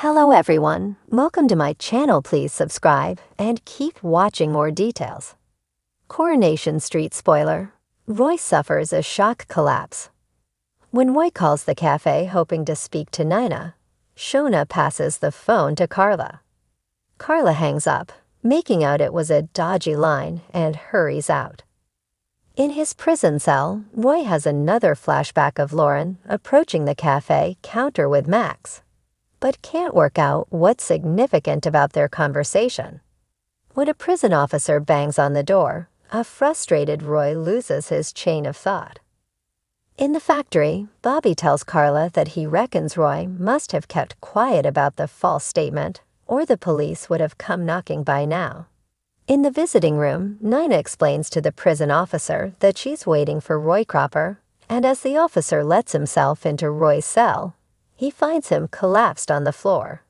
Hello everyone, welcome to my channel. Please subscribe and keep watching more details. Coronation Street spoiler. Roy suffers a shock collapse. When Roy calls the cafe hoping to speak to Nina, Shona passes the phone to Carla. Carla hangs up, making out it was a dodgy line, and hurries out. In his prison cell, Roy has another flashback of Lauren approaching the cafe counter with Max, but can't work out what's significant about their conversation. When a prison officer bangs on the door, a frustrated Roy loses his chain of thought. In the factory, Bobby tells Carla that he reckons Roy must have kept quiet about the false statement, or the police would have come knocking by now. In the visiting room, Nina explains to the prison officer that she's waiting for Roy Cropper, and as the officer lets himself into Roy's cell, he finds him collapsed on the floor.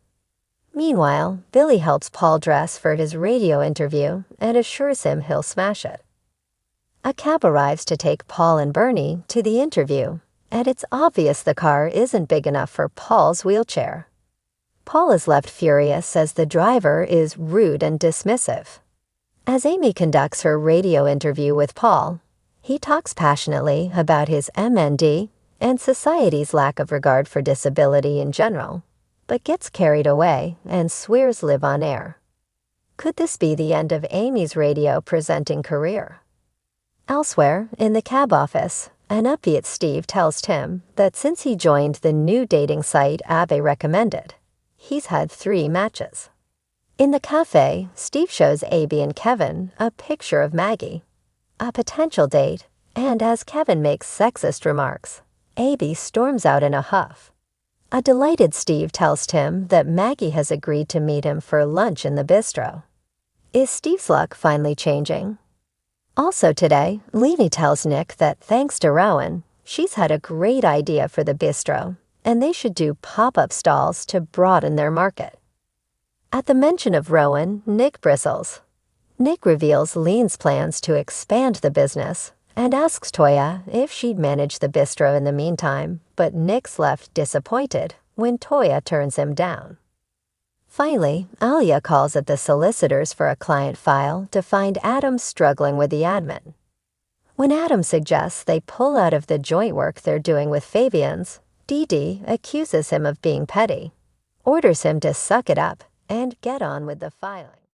Meanwhile, Billy helps Paul dress for his radio interview and assures him he'll smash it. A cab arrives to take Paul and Bernie to the interview, and it's obvious the car isn't big enough for Paul's wheelchair. Paul is left furious as the driver is rude and dismissive. As Amy conducts her radio interview with Paul, he talks passionately about his MND and society's lack of regard for disability in general, but gets carried away and swears live on air. Could this be the end of Amy's radio presenting career? Elsewhere, in the cab office, an upbeat Steve tells Tim that since he joined the new dating site Abe recommended, he's had 3 matches. In the cafe, Steve shows Abe and Kevin a picture of Maggie, a potential date, and as Kevin makes sexist remarks, Abe storms out in a huff. A delighted Steve tells Tim that Maggie has agreed to meet him for lunch in the bistro. Is Steve's luck finally changing? Also today, Levy tells Nick that thanks to Rowan, she's had a great idea for the bistro, and they should do pop-up stalls to broaden their market. At the mention of Rowan, Nick bristles. Nick reveals Lean's plans to expand the business and asks Toya if she'd manage the bistro in the meantime, but Nick's left disappointed when Toya turns him down. Finally, Alia calls at the solicitors for a client file to find Adam struggling with the admin. When Adam suggests they pull out of the joint work they're doing with Fabian's, Dee Dee accuses him of being petty, orders him to suck it up and get on with the filing.